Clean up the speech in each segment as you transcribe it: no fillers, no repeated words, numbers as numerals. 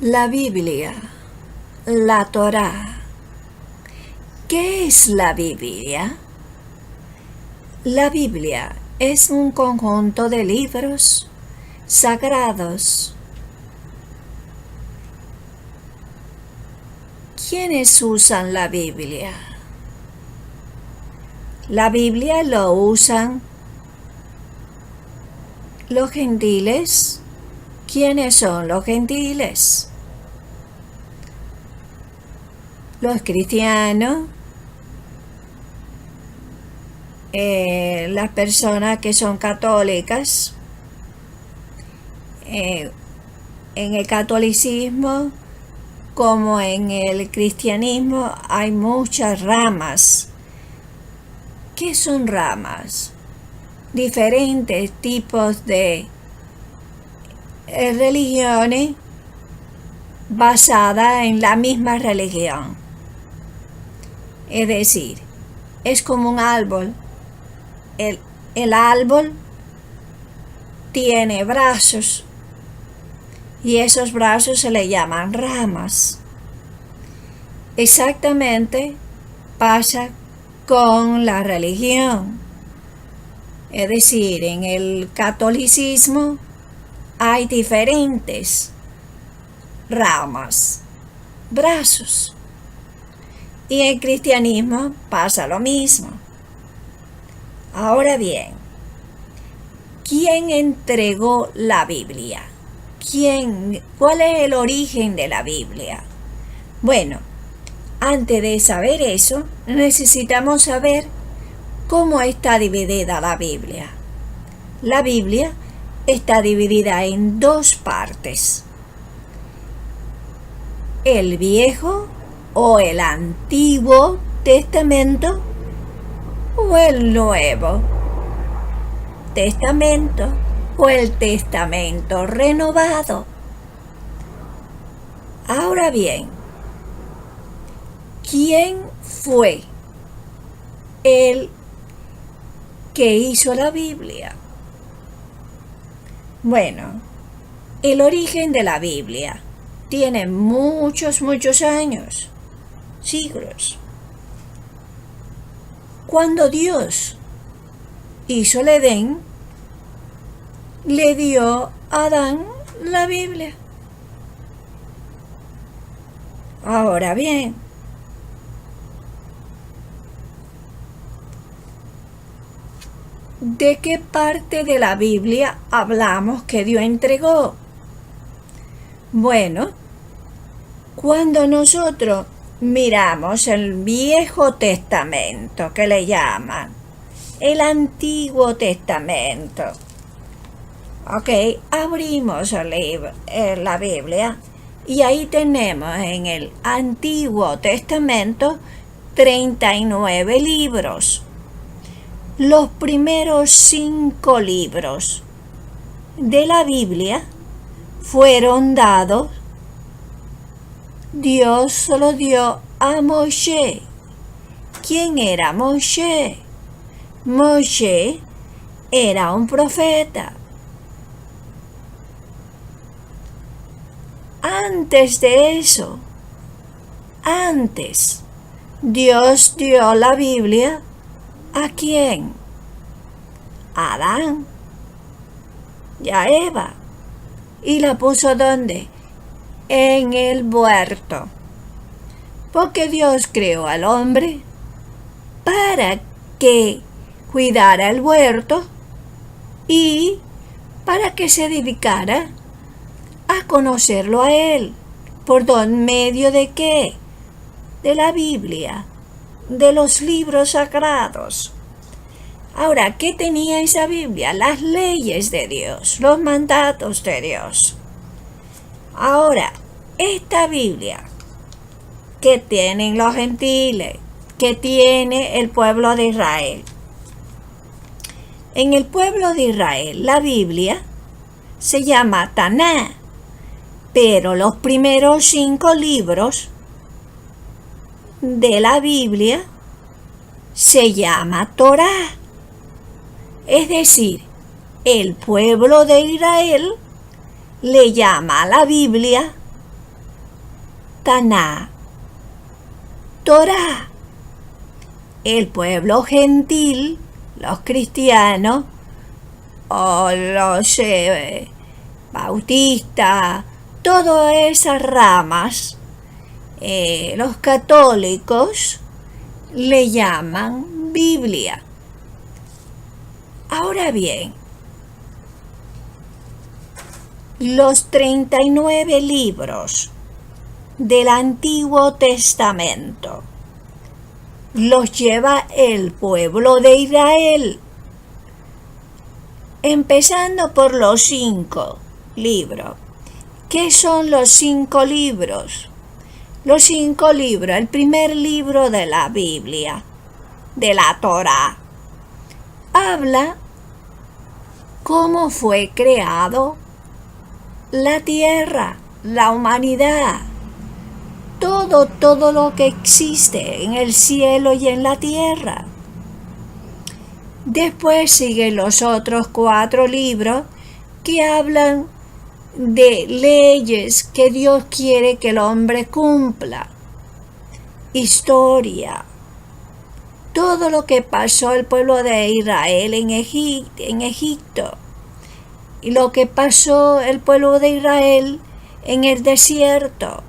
La Biblia, la Torá. ¿Qué es la Biblia? La Biblia es un conjunto de libros sagrados. ¿Quiénes usan la Biblia? La Biblia lo usan los gentiles. ¿Quiénes son los gentiles? Los cristianos, las personas que son católicas. En el catolicismo como en el cristianismo hay muchas ramas. ¿Qué son ramas? Diferentes tipos de religiones basadas en la misma religión. Es decir, es como un árbol. El árbol tiene brazos y esos brazos se le llaman ramas. Exactamente pasa con la religión. Es decir, en el catolicismo hay diferentes ramas, brazos. Y en el cristianismo pasa lo mismo. Ahora bien, ¿quién entregó la Biblia? ¿Cuál es el origen de la Biblia? Bueno, antes de saber eso, necesitamos saber cómo está dividida la Biblia. La Biblia está dividida en dos partes: el Viejo o el Antiguo Testamento o el Nuevo Testamento o el Testamento renovado. Ahora bien, ¿quién fue el que hizo la Biblia? Bueno, el origen de la Biblia tiene muchos años, siglos. Cuando Dios hizo el Edén, le dio a Adán la Biblia. Ahora bien, ¿de qué parte de la Biblia hablamos que Dios entregó? Bueno, cuando nosotros miramos el Viejo Testamento, que le llaman el Antiguo Testamento, abrimos la Biblia y ahí tenemos en el Antiguo Testamento 39 libros. Los primeros 5 libros de la Biblia fueron dados. Dios se lo dio a Moshe. ¿Quién era Moshe? Moshe era un profeta. Antes de eso, Dios dio la Biblia ¿a quién? A Adán y a Eva. ¿Y la puso dónde? En el huerto. Porque Dios creó al hombre para que cuidara el huerto y para que se dedicara a conocerlo a Él. ¿Por medio de qué? De la Biblia, de los libros sagrados. Ahora, ¿qué tenía esa Biblia? Las leyes de Dios, los mandatos de Dios. Ahora, esta Biblia que tienen los gentiles, que tiene el pueblo de Israel. En el pueblo de Israel, la Biblia se llama Taná, pero los primeros 5 libros de la Biblia se llama Torá. Es decir, el pueblo de Israel le llama a la Biblia Taná, Torá. El pueblo gentil, los cristianos o los bautistas, todas esas ramas, los católicos le llaman Biblia. Ahora bien, los 39 libros del Antiguo Testamento los lleva el pueblo de Israel, empezando por los 5 libros. ¿Qué son los 5 libros? Los 5 libros, el primer libro de la Biblia, de la Torá, habla cómo fue creado la tierra, la humanidad, todo lo que existe en el cielo y en la tierra. Después siguen los otros 4 libros que hablan de leyes que Dios quiere que el hombre cumpla, historia, todo lo que pasó el pueblo de Israel en Egipto, y lo que pasó el pueblo de Israel en el desierto.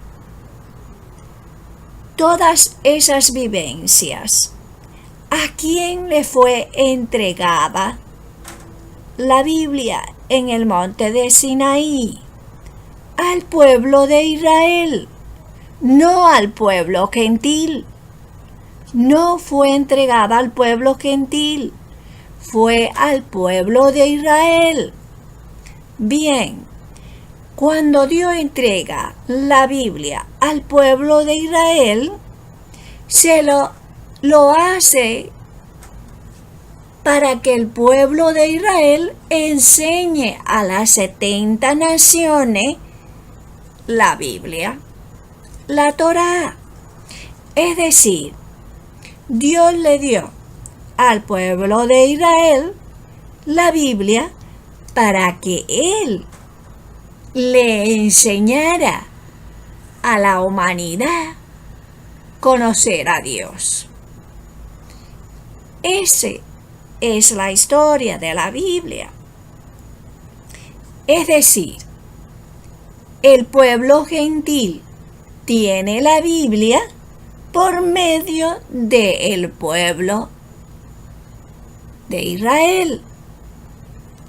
Todas esas vivencias, ¿a quién le fue entregada la Biblia en el monte de Sinaí? Al pueblo de Israel, no al pueblo gentil. No fue entregada al pueblo gentil, fue al pueblo de Israel. Bien, cuando Dios entrega la Biblia al pueblo de Israel, se lo hace para que el pueblo de Israel enseñe a las 70 naciones la Biblia, la Torá. Es decir, Dios le dio al pueblo de Israel la Biblia para que Él le enseñara a la humanidad conocer a Dios. Esa es la historia de la Biblia. Es decir, el pueblo gentil tiene la Biblia por medio del pueblo de Israel,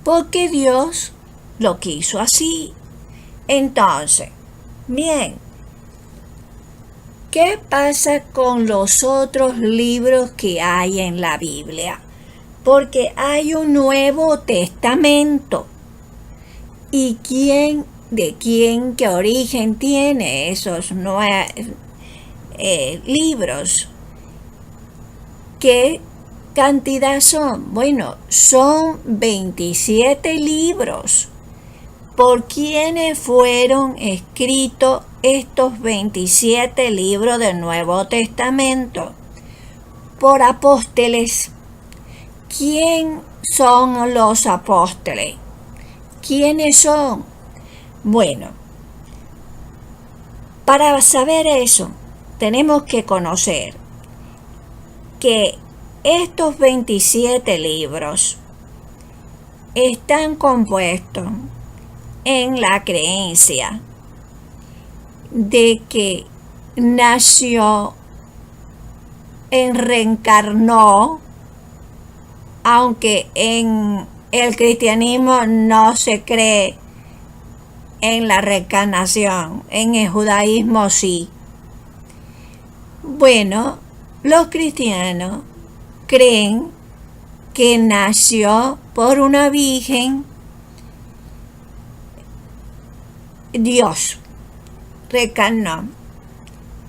porque Dios lo quiso así. Entonces, bien, ¿qué pasa con los otros libros que hay en la Biblia? Porque hay un Nuevo Testamento. ¿Y de quién, qué origen tiene esos libros? ¿Qué cantidad son? Bueno, son 27 libros. ¿Por quiénes fueron escritos estos 27 libros del Nuevo Testamento? Por apóstoles. ¿Quién son los apóstoles? ¿Quiénes son? Bueno, para saber eso, tenemos que conocer que estos 27 libros están compuestos en la creencia de que nació, reencarnó, aunque en el cristianismo no se cree en la reencarnación, en el judaísmo sí. Bueno, los cristianos creen que nació por una virgen, Dios reencarnó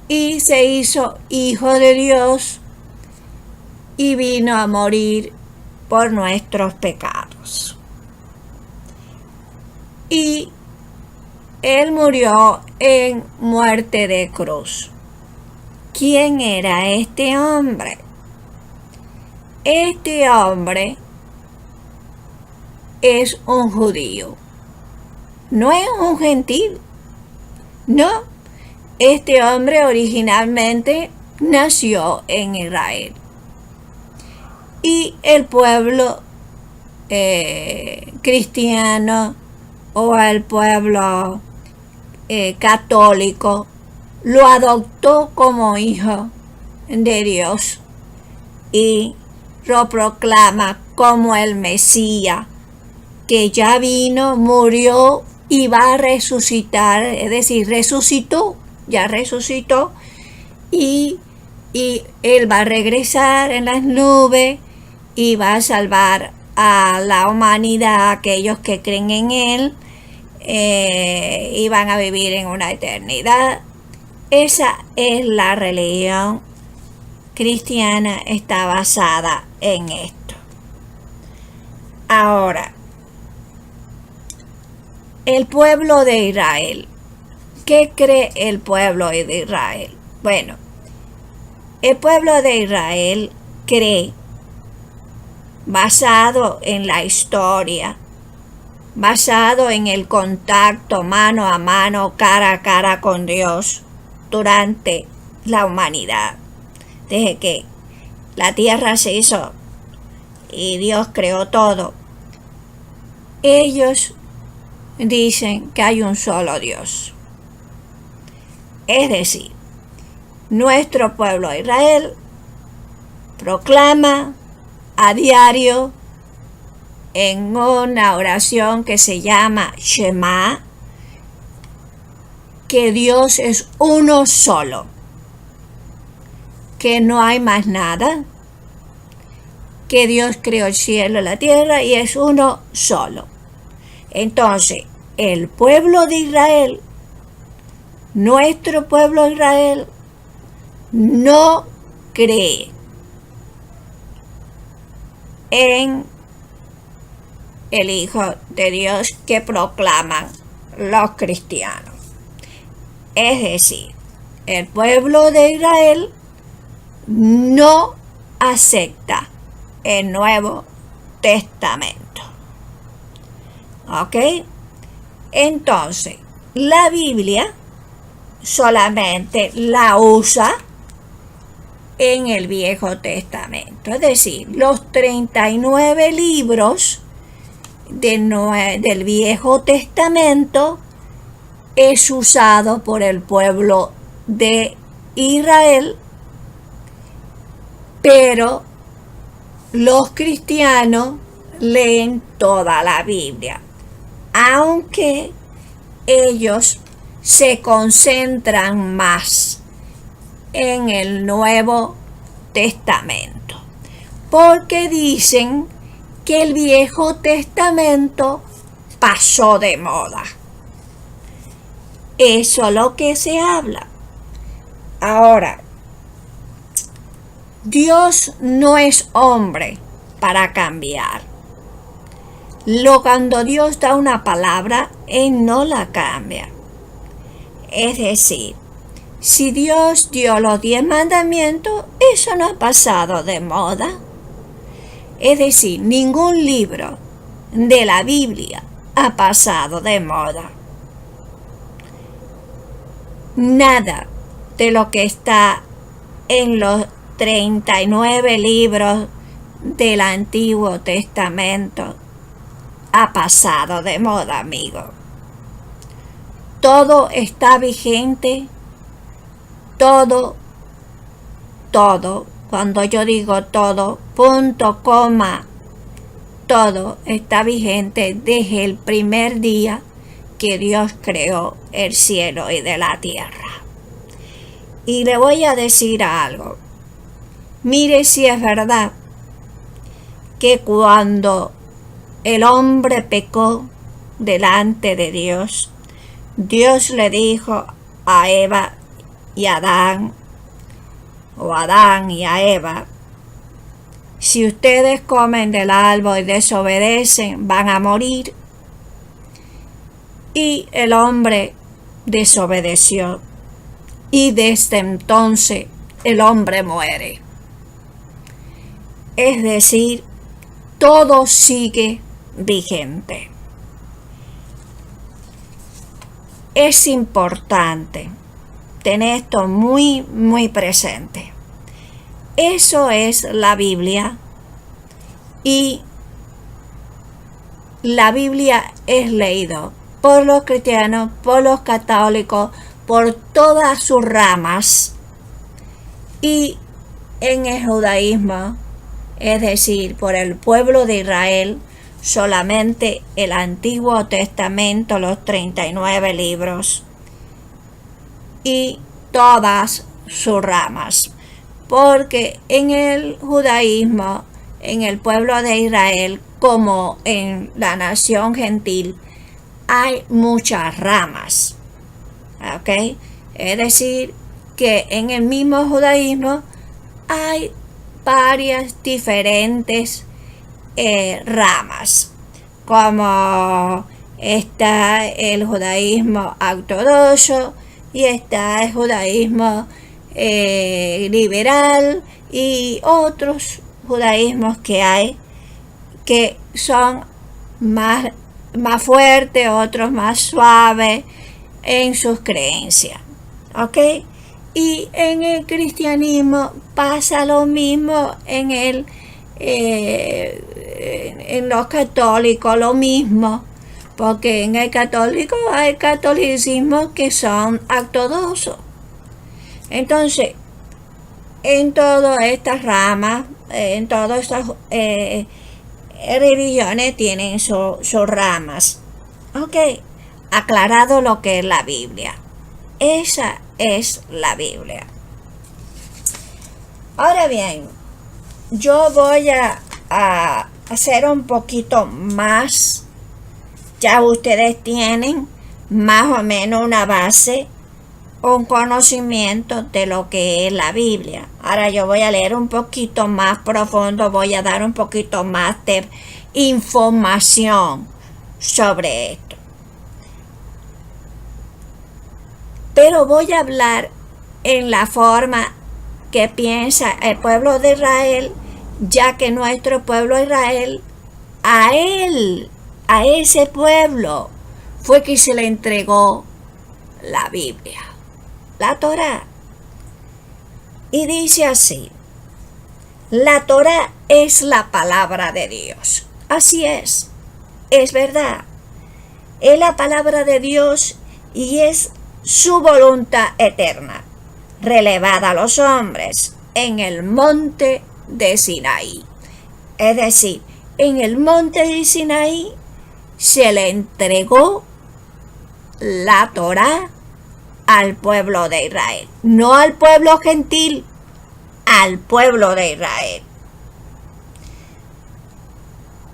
y se hizo hijo de Dios y vino a morir por nuestros pecados. Y Él murió en muerte de cruz. ¿Quién era este hombre? Este hombre es un judío. No es un gentil. No, este hombre originalmente nació en Israel. Y el pueblo cristiano o el pueblo católico lo adoptó como hijo de Dios y lo proclama como el Mesías, que ya vino, murió y va a resucitar, es decir, ya resucitó, y él va a regresar en las nubes y va a salvar a la humanidad, a aquellos que creen en él, y van a vivir en una eternidad. Esa es la religión cristiana, está basada en esto. Ahora, el pueblo de Israel. ¿Qué cree el pueblo de Israel? Bueno, el pueblo de Israel cree, basado en la historia, basado en el contacto mano a mano, cara a cara con Dios durante la humanidad, desde que la tierra se hizo y Dios creó todo. Ellos dicen que hay un solo Dios. Es decir, nuestro pueblo Israel proclama a diario en una oración que se llama Shema, que Dios es uno solo, que no hay más nada, que Dios creó el cielo y la tierra y es uno solo. Entonces, el pueblo de Israel, nuestro pueblo de Israel, no cree en el Hijo de Dios que proclaman los cristianos. Es decir, el pueblo de Israel no acepta el Nuevo Testamento. ¿Ok? Entonces, la Biblia solamente la usa en el Viejo Testamento. Es decir, los 39 libros del Viejo Testamento es usado por el pueblo de Israel, pero los cristianos leen toda la Biblia, aunque ellos se concentran más en el Nuevo Testamento, porque dicen que el Viejo Testamento pasó de moda. Eso es lo que se habla. Ahora, Dios no es hombre para cambiar. Cuando Dios da una palabra, Él no la cambia. Es decir, si Dios dio los 10 mandamientos, eso no ha pasado de moda. Es decir, ningún libro de la Biblia ha pasado de moda. Nada de lo que está en los 39 libros del Antiguo Testamento ha pasado de moda, amigo. Todo está vigente, todo, cuando yo digo todo, punto, coma, todo está vigente desde el primer día que Dios creó el cielo y de la tierra. Y le voy a decir algo. Mire si es verdad que cuando el hombre pecó delante de Dios, Dios le dijo a Eva y a Adán, o a Adán y a Eva, si ustedes comen del árbol y desobedecen, van a morir. Y el hombre desobedeció, y desde entonces el hombre muere. Es decir, todo sigue vigente. Es importante tener esto muy, muy presente. Eso es la Biblia, y la Biblia es leído por los cristianos, por los católicos, por todas sus ramas, y en el judaísmo, es decir, por el pueblo de Israel, solamente el Antiguo Testamento, los 39 libros, y todas sus ramas, porque en el judaísmo, en el pueblo de Israel, como en la nación gentil, hay muchas ramas, ¿ok? Es decir, que en el mismo judaísmo hay varias diferentes ramas, como está el judaísmo ortodoxo, y está el judaísmo liberal, y otros judaísmos que hay que son más fuertes, otros más suaves en sus creencias, ¿ok? Y en el cristianismo pasa lo mismo, en los católicos lo mismo, porque en el católico hay catolicismos que son ortodoxos. Entonces, en todas estas ramas, en todas estas religiones tienen sus ramas. Ok, aclarado lo que es la Biblia. Esa es la Biblia. Ahora bien, yo voy a hacer un poquito más. Ya ustedes tienen más o menos una base, un conocimiento de lo que es la Biblia. Ahora yo voy a leer un poquito más profundo, voy a dar un poquito más de información sobre esto. Pero voy a hablar en la forma que piensa el pueblo de Israel, ya que nuestro pueblo de Israel, a ese pueblo fue que se le entregó la Biblia, la Torá. Y dice así: la Torá es la palabra de Dios. Así es verdad. Es la palabra de Dios y es su voluntad eterna, relevada a los hombres en el monte de Sinaí. Es decir, en el monte de Sinaí se le entregó la Torá al pueblo de Israel, no al pueblo gentil, al pueblo de Israel,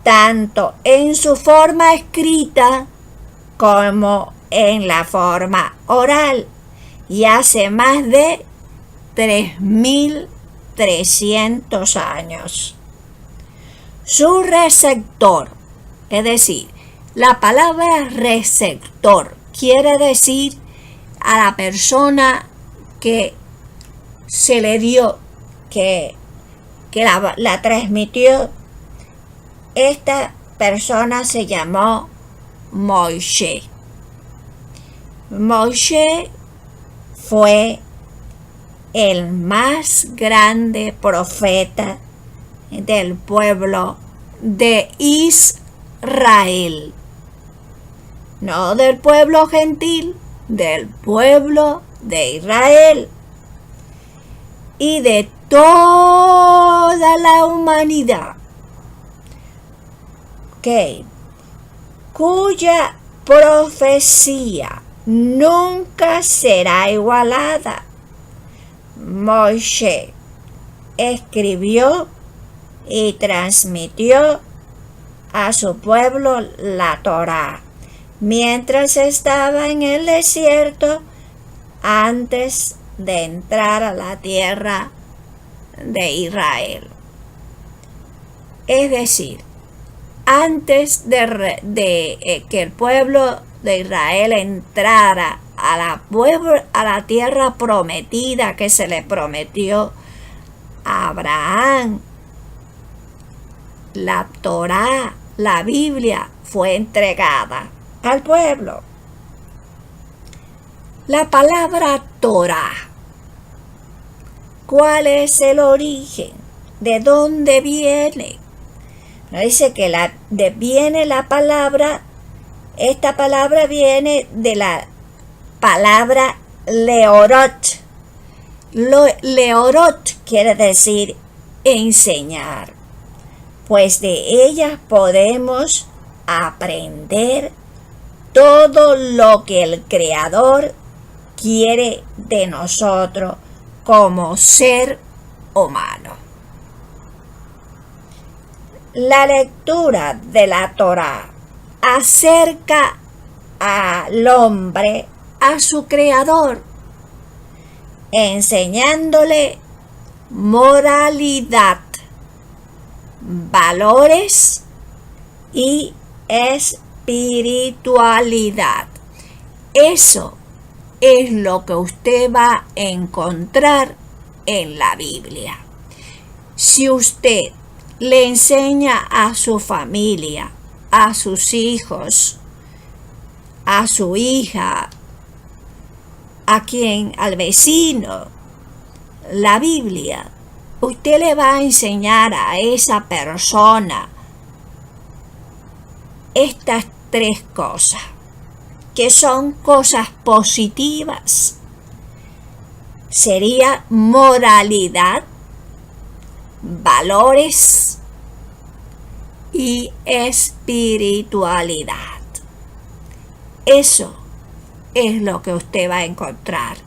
tanto en su forma escrita como en la forma oral, y hace más de 3.300 años. Su receptor, es decir, la palabra receptor quiere decir a la persona que se le dio, que la transmitió. Esta persona se llamó Moisés. Moisés fue el más grande profeta del pueblo de Israel, no del pueblo gentil, del pueblo de Israel y de toda la humanidad, cuya profecía nunca será igualada. Moisés escribió y transmitió a su pueblo la Torá mientras estaba en el desierto, antes de entrar a la tierra de Israel. Es decir, antes de que el pueblo de Israel entrara a la tierra prometida que se le prometió a Abraham, la Torá, la Biblia, fue entregada al pueblo. La palabra Torah. ¿Cuál es el origen? ¿De dónde viene? Nos dice que viene la palabra, esta palabra viene de la palabra leorot. Leorot quiere decir enseñar, pues de ella podemos aprender todo lo que el Creador quiere de nosotros como ser humano. La lectura de la Torá acerca al hombre a su Creador, enseñándole moralidad, valores y espiritualidad. Eso es lo que usted va a encontrar en la Biblia. Si usted le enseña a su familia, a sus hijos, a su hija, al vecino, la Biblia, usted le va a enseñar a esa persona estas tres cosas, que son cosas positivas. Sería moralidad, valores y espiritualidad. Eso es lo que usted va a encontrar.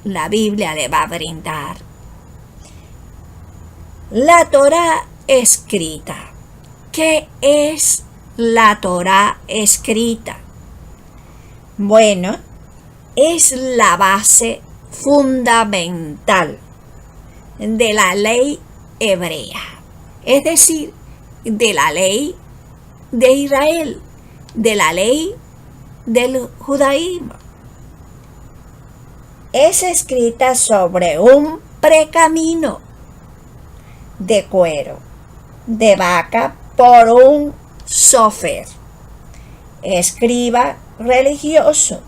La Biblia le va a brindar. La Torá escrita. ¿Qué es la Torá escrita? Bueno, es la base fundamental de la ley hebrea, es decir, de la ley de Israel, de la ley del judaísmo. Es escrita sobre un precamino de cuero de vaca por un sofer, escriba religioso.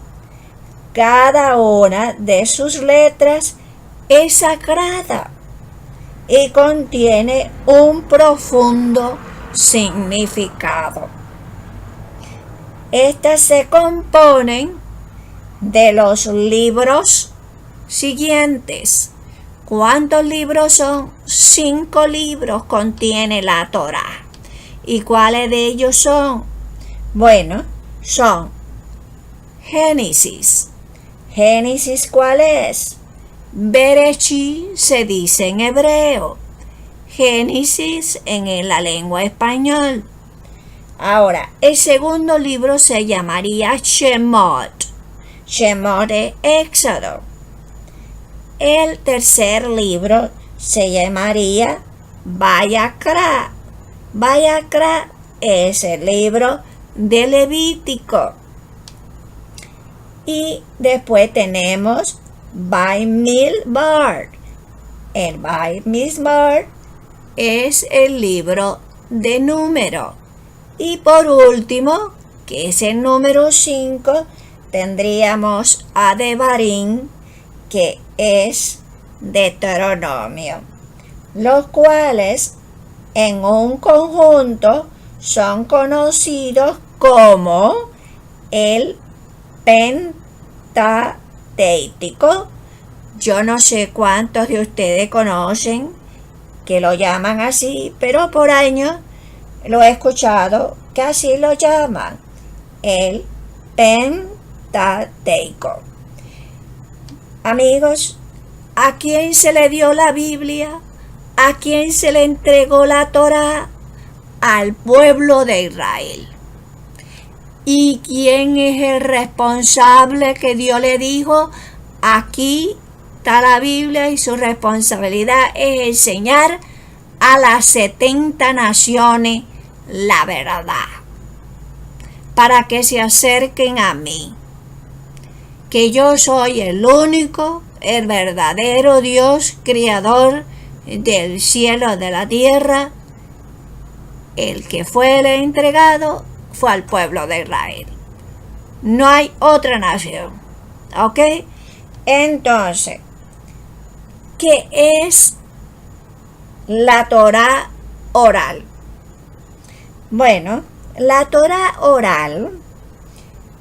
Cada una de sus letras es sagrada y contiene un profundo significado. Estas se componen de los libros siguientes. ¿Cuántos libros son? 5 libros contiene la Torá. ¿Y cuáles de ellos son? Bueno, son Génesis. ¿Génesis cuál es? Bereshit se dice en hebreo. Génesis en la lengua español. Ahora, el segundo libro se llamaría Shemot. Shemot es Éxodo. El tercer libro se llamaría Vayakra. Vayakra es el libro de Levítico. Y después tenemos Bamidbar. El Bamidbar es el libro de Número. Y por último, que es el número 5, tendríamos a Devarim, que es Deuteronomio, los cuales en un conjunto son conocidos como el Pentateuco. Yo no sé cuántos de ustedes conocen que lo llaman así, pero por años lo he escuchado que así lo llaman, el Pentateuco. Amigos, ¿a quién se le dio la Biblia? ¿A quién se le entregó la Torá? Al pueblo de Israel. ¿Y quién es el responsable que Dios le dijo? Aquí está la Biblia y su responsabilidad es enseñar a las 70 naciones la verdad, para que se acerquen a mí, que yo soy el único, el verdadero Dios, creador del cielo y de la tierra. El que fue entregado fue al pueblo de Israel. No hay otra nación. ¿Ok? Entonces, ¿qué es la Torá oral? Bueno, la Torá oral,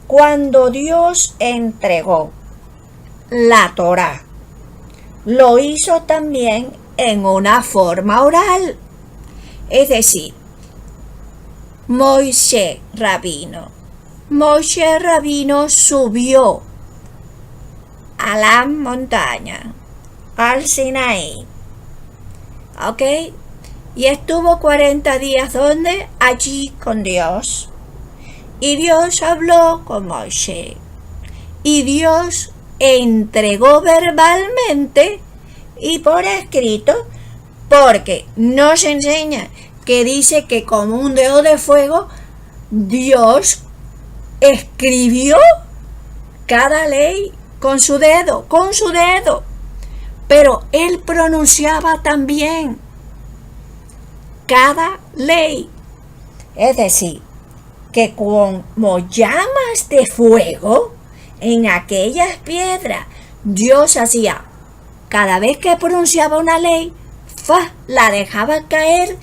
cuando Dios entregó la Torá, lo hizo también en una forma oral. Es decir, Moisés Rabino subió a la montaña, al Sinaí, ¿ok? Y estuvo 40 días ¿dónde? Allí con Dios. Y Dios habló con Moisés. Y Dios entregó verbalmente y por escrito, porque nos enseña que dice que como un dedo de fuego, Dios escribió cada ley con su dedo. Pero él pronunciaba también cada ley. Es decir, que como llamas de fuego en aquellas piedras, Dios hacía, cada vez que pronunciaba una ley, la dejaba caer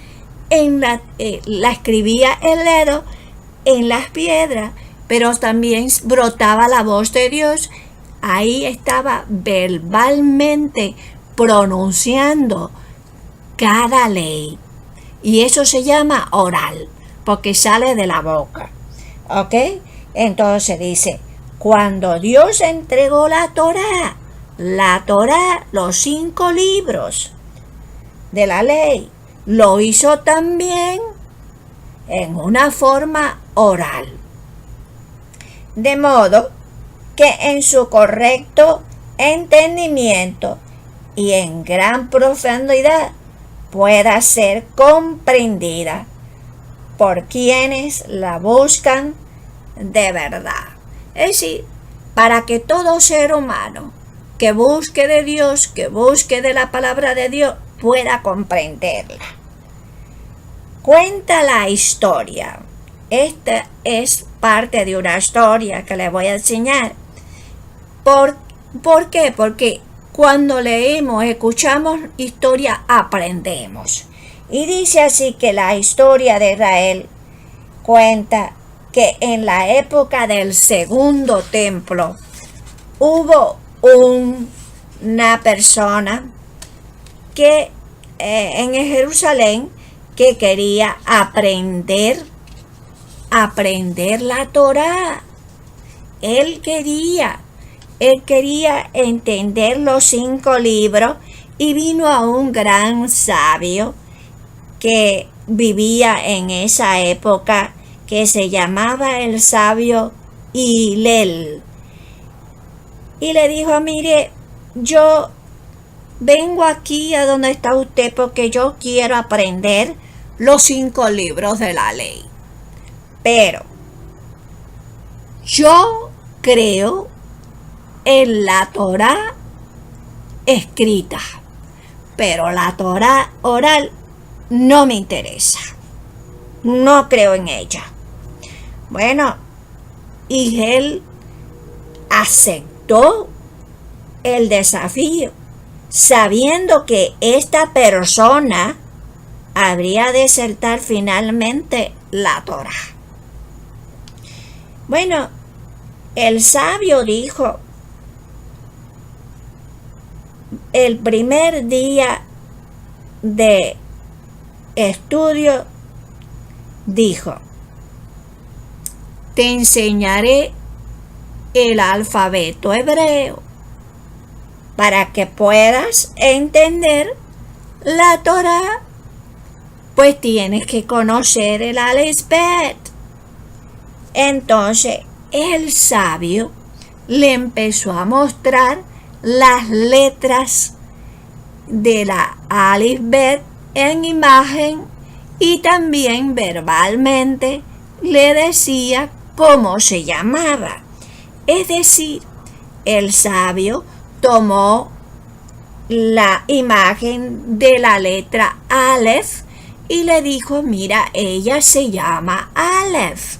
la escribía el dedo en las piedras, pero también brotaba la voz de Dios. Ahí estaba verbalmente pronunciando cada ley. Y eso se llama oral, porque sale de la boca. ¿Ok? Entonces dice, cuando Dios entregó la Torá, los 5 libros de la ley, lo hizo también en una forma oral. De modo que en su correcto entendimiento y en gran profundidad pueda ser comprendida por quienes la buscan de verdad. Es decir, para que todo ser humano que busque de Dios, que busque de la palabra de Dios, pueda comprenderla. Cuenta la historia. Esta es parte de una historia que les voy a enseñar. ¿Por qué? Porque cuando leemos, escuchamos historia, aprendemos. Y dice así que la historia de Israel cuenta que en la época del segundo templo hubo una persona que en Jerusalén que quería aprender la Torá. Él quería entender los 5 libros y vino a un gran sabio que vivía en esa época, que se llamaba el sabio Hillel. Y le dijo, mire, yo vengo aquí a donde está usted porque yo quiero aprender los 5 libros de la ley. Pero yo creo en la Torá escrita, pero la Torá oral no me interesa. No creo en ella. Bueno, y él aceptó el desafío, sabiendo que esta persona habría de acertar finalmente la Torá. Bueno, el sabio dijo, el primer día de estudio, dijo, te enseñaré el alfabeto hebreo para que puedas entender la Torá, pues tienes que conocer el alfabeto. Entonces el sabio le empezó a mostrar las letras de la alfabeto en imagen y también verbalmente le decía cómo se llamaba. Es decir, el sabio tomó la imagen de la letra Aleph y le dijo, mira, ella se llama Aleph.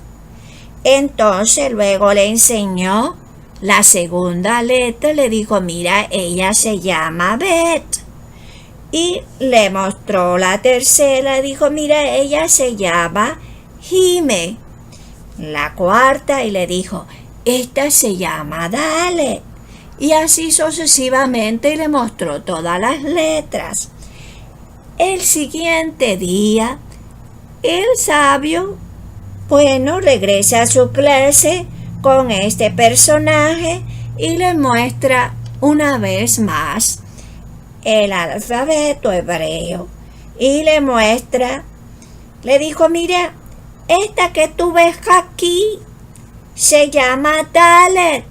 Entonces luego le enseñó la segunda letra le dijo, mira, ella se llama Beth. Y le mostró la tercera, dijo, mira, ella se llama Jime. La cuarta y le dijo, esta se llama Dale. Y así sucesivamente, y le mostró todas las letras. El siguiente día, el sabio, regresa a su clase con este personaje y le muestra una vez más el alfabeto hebreo. Y le muestra, le dijo, mira, esta que tú ves aquí se llama Dalet.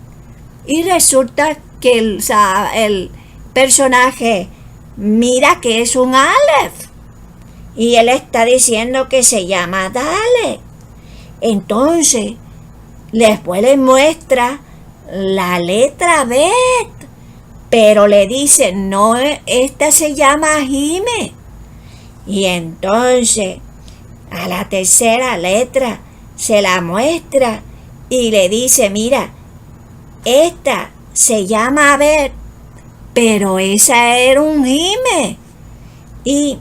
Y resulta que el personaje mira que es un Aleph. Y él está diciendo que se llama Dalet. Entonces, después le muestra la letra Bet. Pero le dice, no, esta se llama Jime. Y entonces, a la tercera letra se la muestra y le dice, mira, esta se llama Bet, pero esa era un Jime. Y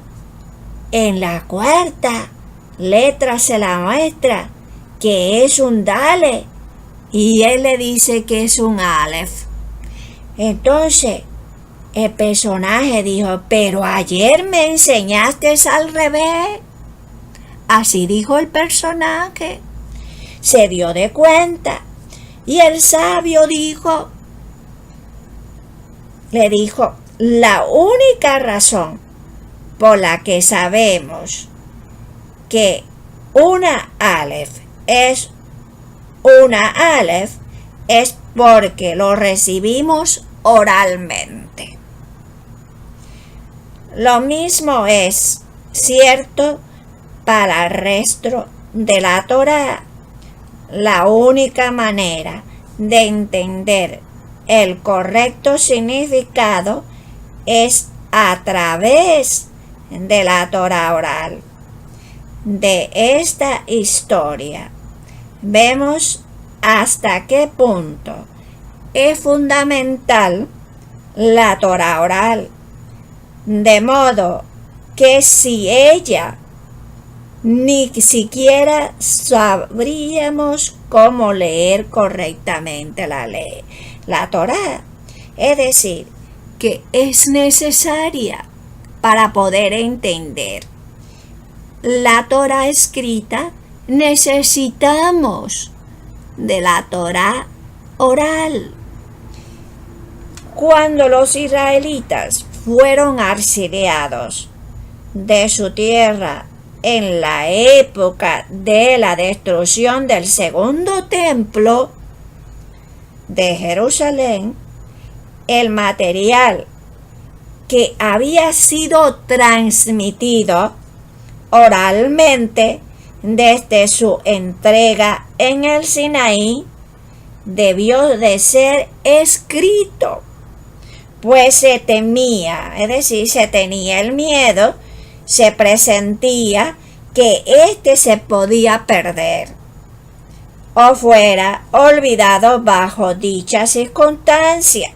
en la cuarta letra se la muestra que es un Dale y él le dice que es un Aleph. Entonces el personaje dijo, pero ayer me enseñaste al revés. Así dijo el personaje. Se dio de cuenta y el sabio le dijo, la única razón por la que sabemos que una Aleph es una Aleph es porque lo recibimos oralmente. Lo mismo es cierto para el resto de la Torá. La única manera de entender el correcto significado es a través de la Torá oral. De esta historia vemos hasta qué punto es fundamental la Torá oral, de modo que si ella ni siquiera sabríamos cómo leer correctamente la Torá. Es decir, que es necesaria para poder entender la Torá escrita. Necesitamos de la Torá oral. Cuando los israelitas fueron exiliados de su tierra en la época de la destrucción del segundo templo de Jerusalén, el material que había sido transmitido oralmente desde su entrega en el Sinaí debió de ser escrito, pues se temía, es decir, se tenía el miedo, se presentía que se podía perder o fuera olvidado bajo dicha circunstancia.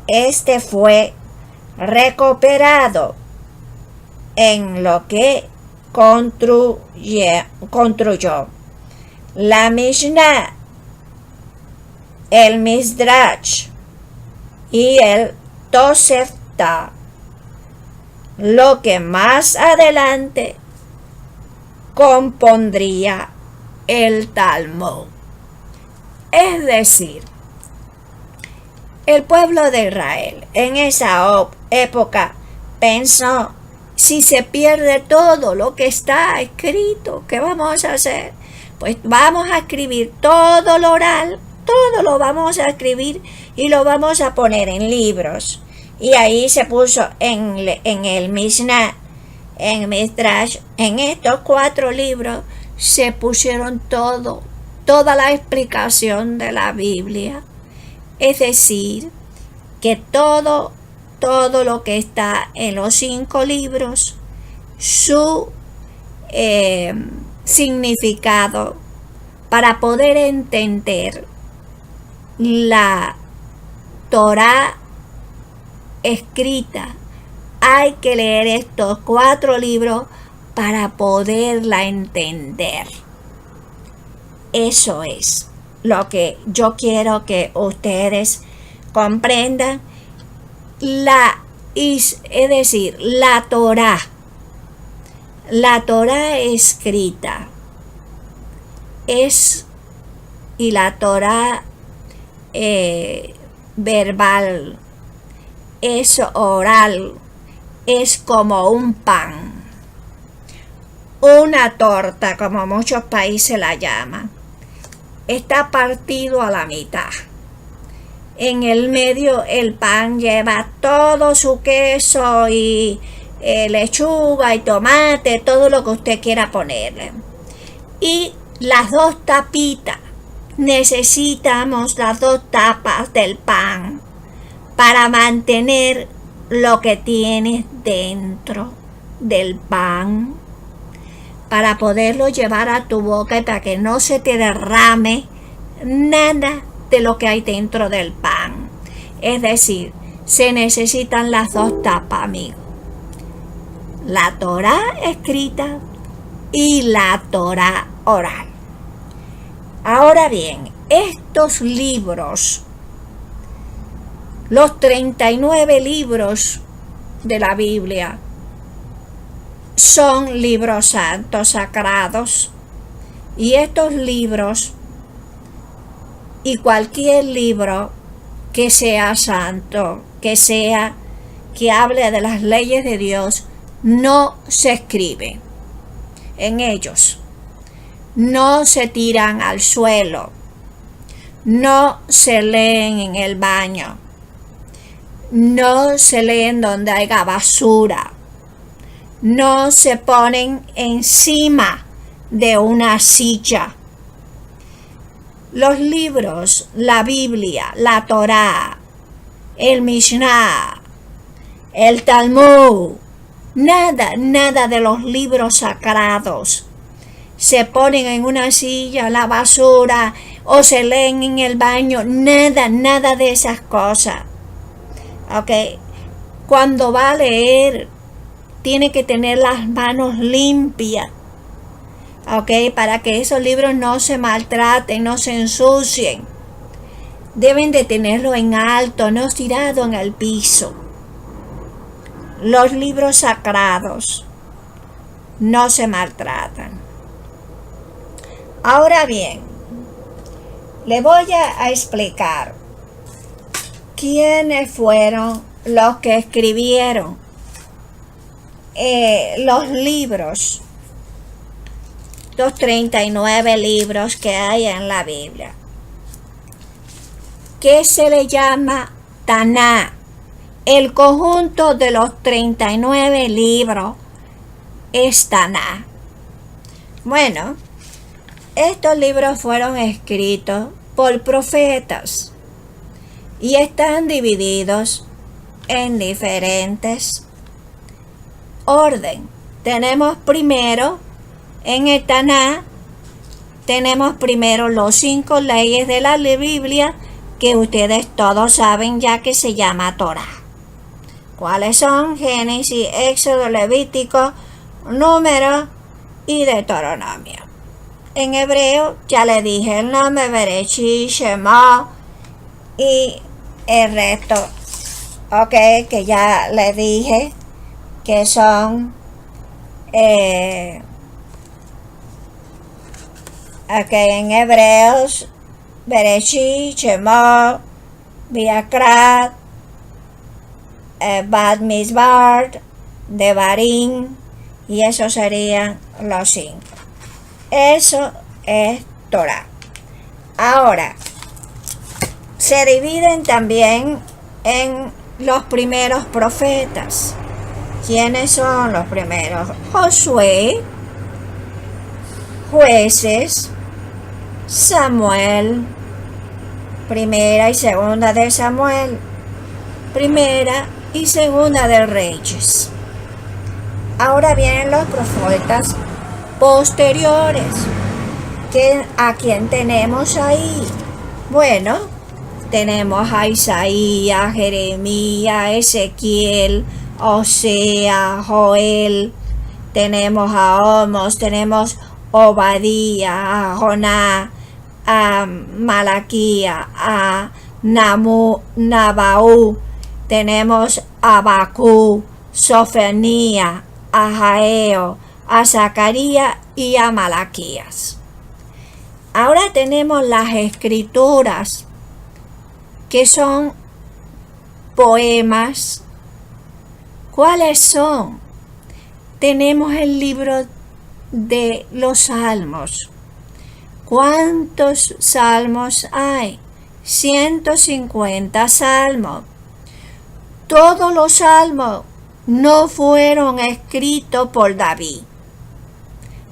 Este fue recuperado en lo que construyó la Mishnah, el Midrash y el Tosefta, lo que más adelante compondría el Talmud. Es decir, el pueblo de Israel en esa época pensó, si se pierde todo lo que está escrito, ¿qué vamos a hacer? Pues vamos a escribir todo lo oral, todo lo vamos a escribir y lo vamos a poner en libros. Y ahí se puso en el Mishnah, en Midrash, en estos 4 libros se pusieron toda la explicación de la Biblia. Es decir, que todo lo que está en los 5 libros, su significado Para poder entender la Torá escrita, hay que leer estos 4 libros para poderla entender. Eso es lo que yo quiero que ustedes comprendan. Es decir, la Torá escrita y la Torá verbal, es oral, es como un pan, una torta, como muchos países la llaman. Está partido a la mitad. En el medio el pan lleva todo su queso y lechuga y tomate, todo lo que usted quiera ponerle. Y las 2 tapitas, necesitamos las 2 tapas del pan para mantener lo que tienes dentro del pan, para poderlo llevar a tu boca y para que no se te derrame nada de lo que hay dentro del pan. Es decir, se necesitan las 2 tapas, amigos. La Torá escrita y la Torá oral. Ahora bien, estos libros, los 39 libros de la Biblia, son libros santos, sagrados, y estos libros y cualquier libro que sea santo, que hable de las leyes de Dios, no se escribe en ellos, no se tiran al suelo, no se leen en el baño, no se leen donde haya basura, no se ponen encima de una silla. Los libros, la Biblia, la Torá, el Mishnah, el Talmud, nada de los libros sagrados se ponen en una silla, la basura, o se leen en el baño, nada de esas cosas. ¿Ok? Cuando va a leer, tiene que tener las manos limpias. ¿Ok? Para que esos libros no se maltraten, no se ensucien. Deben de tenerlo en alto, no tirado en el piso. Los libros sagrados no se maltratan. Ahora bien, le voy a explicar quiénes fueron los que escribieron los libros, los 39 libros que hay en la Biblia, que se le llama Taná. El conjunto de los 39 libros es Taná. Bueno, estos libros fueron escritos por profetas y están divididos en diferentes orden. Tenemos primero, en el Taná, tenemos primero los 5 leyes de la Biblia, que ustedes todos saben ya que se llama Torá. ¿Cuáles son? Génesis, Éxodo, Levítico, Números y Deuteronomio. En hebreo ya le dije el nombre, Bereshit, Shemot y el resto, ok, que ya le dije que son en hebreos, Bereshit, Shemot, Biakrat, Bad Mizbar, Devarim, y esos serían los 5. Eso es Torá. Ahora, se dividen también en los primeros profetas. ¿Quiénes son los primeros? Josué, Jueces, Samuel, primera y segunda de Samuel, primera y segunda de Reyes. Ahora vienen los profetas posteriores. ¿A quién tenemos ahí? Bueno, tenemos a Isaías, Jeremías, Ezequiel, Oseas, Joel, tenemos a Amos, tenemos Obadías, a Jonás, a Malaquías, a Nabaú, tenemos a Habacuc, Sofonías, a Jaeo, a Zacarías y a Malaquías. Ahora tenemos las escrituras, que son poemas. ¿Cuáles son? Tenemos el libro de los salmos. ¿Cuántos salmos hay? 150 salmos. Todos los salmos no fueron escritos por David.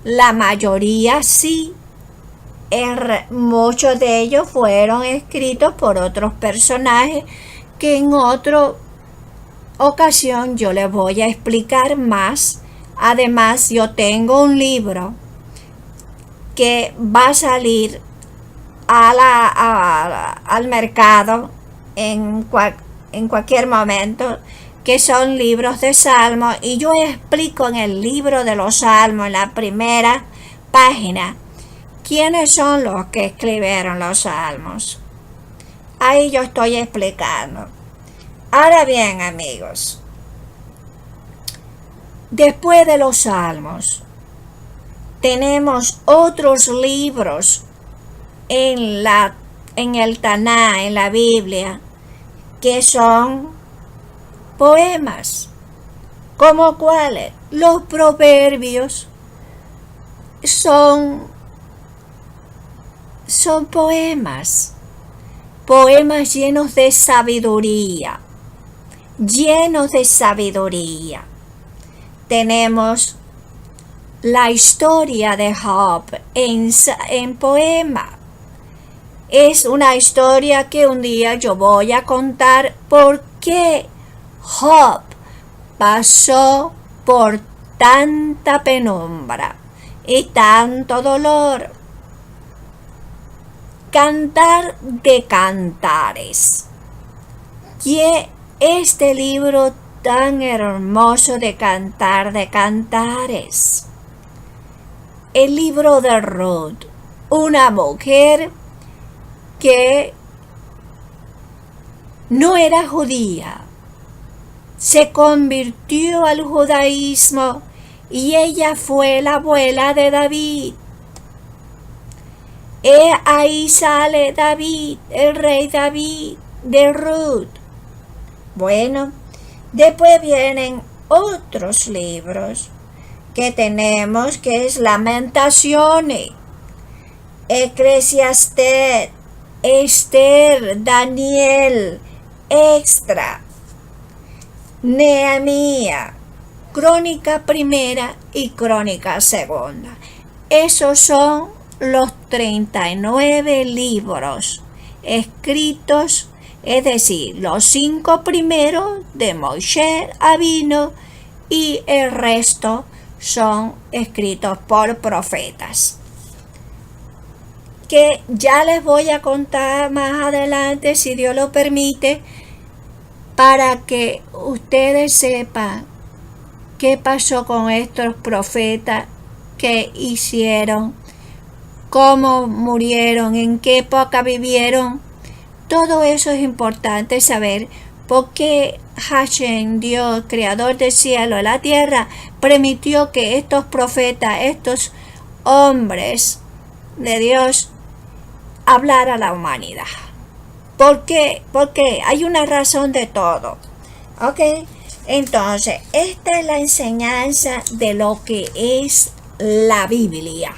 La mayoría sí. Muchos de ellos fueron escritos por otros personajes que en otra ocasión yo les voy a explicar más. Además, yo tengo un libro que va a salir al mercado en cualquier momento, que son libros de salmos, y yo explico en el libro de los salmos, en la primera página, quiénes son los que escribieron los salmos. Ahí yo estoy explicando. Ahora bien, amigos, después de los salmos, tenemos otros libros en el Tanaj, en la Biblia, que son poemas. ¿Cómo cuáles? Los proverbios son poemas llenos de sabiduría, Tenemos la historia de Job en poema. Es una historia que un día yo voy a contar por qué Job pasó por tanta penumbra y tanto dolor. Cantar de Cantares. Y este libro tan hermoso de Cantar de Cantares. El libro de Ruth, una mujer que no era judía, se convirtió al judaísmo y ella fue la abuela de David. Ahí sale David, el rey David, de Ruth. Bueno, después vienen otros libros que tenemos, que es Lamentaciones, Eclesiastés, Esther, Daniel, Extra, Nehemías, Crónica primera y Crónica segunda. Esos son los 39 libros escritos, es decir, los 5 primeros de Moisés, Abino, y el resto son escritos por profetas, que ya les voy a contar más adelante, si Dios lo permite, para que ustedes sepan qué pasó con estos profetas, qué hicieron, cómo murieron, en qué época vivieron. Todo eso es importante saber, porque Hashem, Dios, creador del cielo y la tierra, permitió que estos profetas, estos hombres de Dios, hablara a la humanidad. ¿Por qué? Porque hay una razón de todo. ¿Ok? Entonces, esta es la enseñanza de lo que es la Biblia.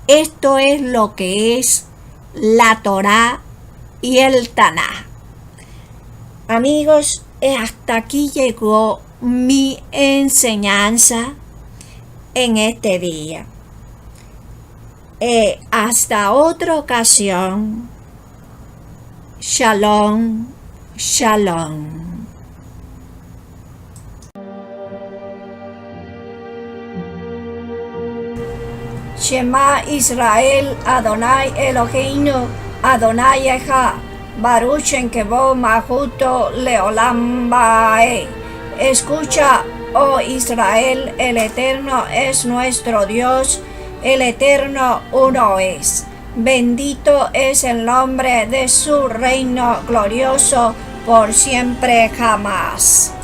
Esto es lo que es la Torá y el Tanaj. Amigos, hasta aquí llegó mi enseñanza en este día. Hasta otra ocasión. Shalom, shalom. Shema Israel, Adonai Eloheinu, Adonai Echad, Baruch Shenkebo Mahuto Leolam Bae. Escucha, oh Israel, el Eterno es nuestro Dios, el Eterno uno es. Bendito es el nombre de su reino glorioso por siempre jamás.